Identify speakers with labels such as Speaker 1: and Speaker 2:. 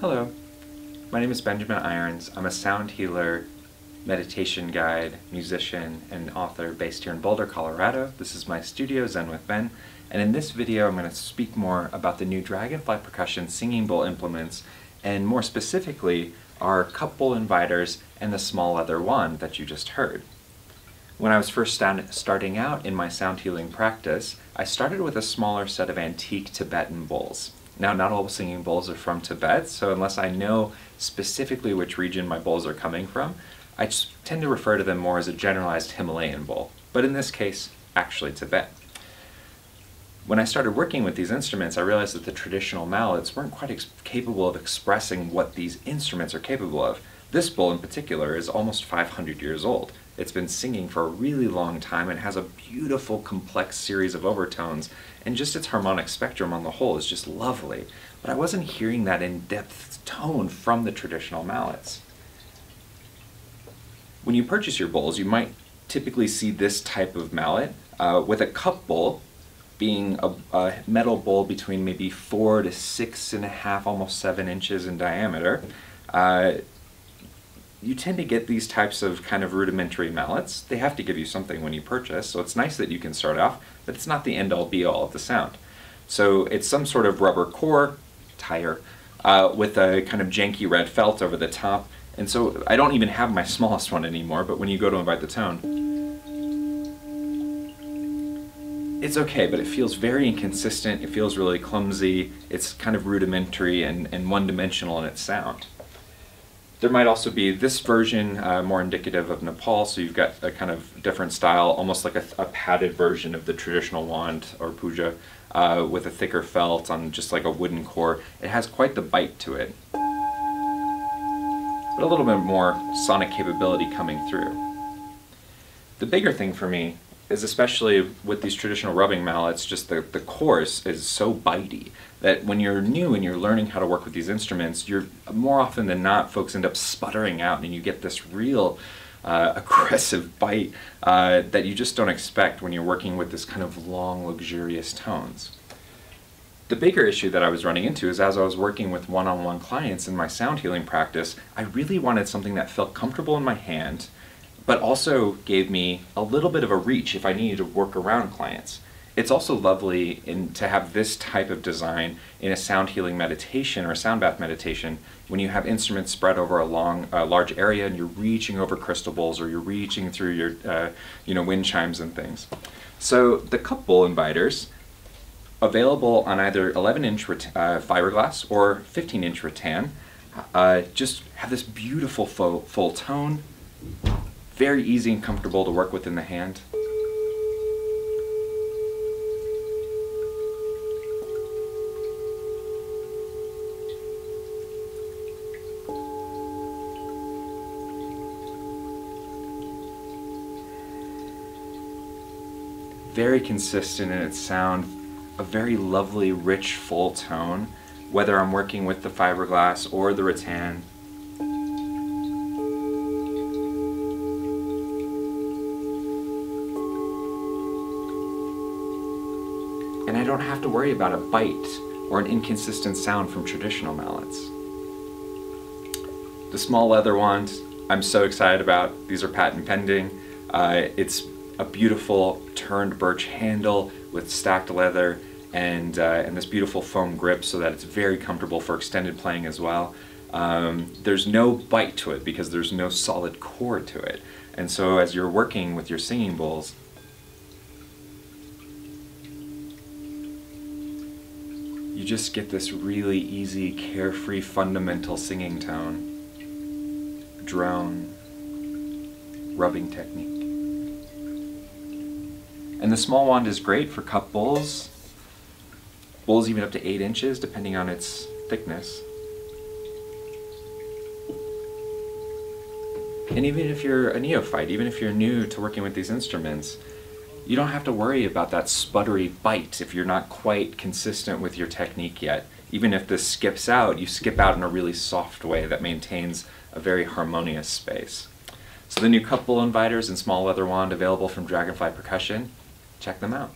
Speaker 1: Hello, my name is Benjamin Irons. I'm a sound healer, meditation guide, musician, and author based here in Boulder, Colorado. This is my studio, Zen with Ben, and in this video I'm going to speak more about the new Dragonfly Percussion singing bowl implements, and more specifically our cup bowl inviters and the small leather wand that you just heard. When I was first starting out in my sound healing practice, I started with a smaller set of antique Tibetan bowls. Now, not all singing bowls are from Tibet, so unless I know specifically which region my bowls are coming from, I just tend to refer to them more as a generalized Himalayan bowl, but in this case, actually Tibet. When I started working with these instruments, I realized that the traditional mallets weren't quite capable of expressing what these instruments are capable of. This bowl in particular is almost 500 years old. It's been singing for a really long time and has a beautiful, complex series of overtones, and just its harmonic spectrum on the whole is just lovely. But I wasn't hearing that in-depth tone from the traditional mallets. When you purchase your bowls, you might typically see this type of mallet, with a cup bowl being a metal bowl between maybe 4 to 6.5, almost 7 inches in diameter. You tend to get these types of kind of rudimentary mallets. They have to give you something when you purchase, so it's nice that you can start off, but it's not the end-all be-all of the sound. So it's some sort of rubber core, tire, with a kind of janky red felt over the top, and so I don't even have my smallest one anymore, but when you go to invite the tone, it's okay, but it feels very inconsistent, it feels really clumsy, it's kind of rudimentary and one-dimensional in its sound. There might also be this version, more indicative of Nepal, so you've got a kind of different style, almost like a padded version of the traditional wand or puja, with a thicker felt on just like a wooden core. It has quite the bite to it, but a little bit more sonic capability coming through. The bigger thing for me is, especially with these traditional rubbing mallets, just the chorus is so bitey that when you're new and you're learning how to work with these instruments, you're more often than not, folks end up sputtering out and you get this real aggressive bite that you just don't expect when you're working with this kind of long, luxurious tones. The bigger issue that I was running into is, as I was working with one-on-one clients in my sound healing practice, I really wanted something that felt comfortable in my hand, but also gave me a little bit of a reach if I needed to work around clients. It's also lovely to have this type of design in a sound healing meditation or a sound bath meditation when you have instruments spread over a large area and you're reaching over crystal bowls or you're reaching through your wind chimes and things. So the cup bowl inviters, available on either 11-inch fiberglass or 15-inch rattan, just have this beautiful full tone, very easy and comfortable to work with in the hand. Very consistent in its sound, a very lovely, rich, full tone, whether I'm working with the fiberglass or the rattan. And I don't have to worry about a bite or an inconsistent sound from traditional mallets. The small leather wand, I'm so excited about. These are patent pending. It's a beautiful turned birch handle with stacked leather and this beautiful foam grip so that it's very comfortable for extended playing as well. There's no bite to it because there's no solid core to it. And so as you're working with your singing bowls, you just get this really easy, carefree, fundamental singing tone, drone, rubbing technique. And the small wand is great for cup bowls even up to 8 inches, depending on its thickness. And even if you're a neophyte, even if you're new to working with these instruments, you don't have to worry about that sputtery bite if you're not quite consistent with your technique yet. Even if this skips out, you skip out in a really soft way that maintains a very harmonious space. So the new cup bowl inviters and small leather wand available from Dragonfly Percussion, check them out.